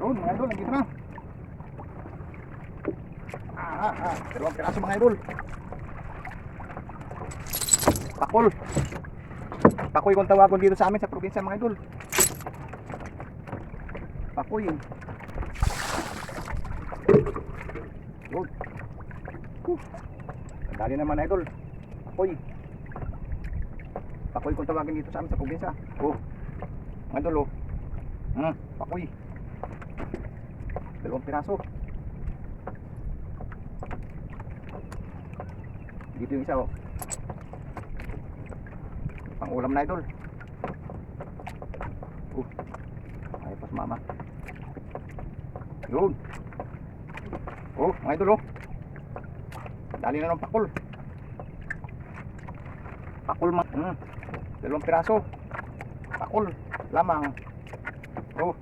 Yun mga idol, nandito na. Dalawang piraso mga idol. Pakol. Pakoy kung tawagon dito sa amin sa probinsya mga idol. Pakoy. Yun. Dali naman idol. Pakoy. Pakoy kung tawagin dito sa amin sa probinsya. Oh. Mga idol oh. Pakoy. Dalawang piraso. Dito yung isa oh. Pang ulam na idol. Ay pas mama. Yun. Oh mga idol oh. Dali na ng pakol. Pakol dalawang piraso. Pakol lamang. Oh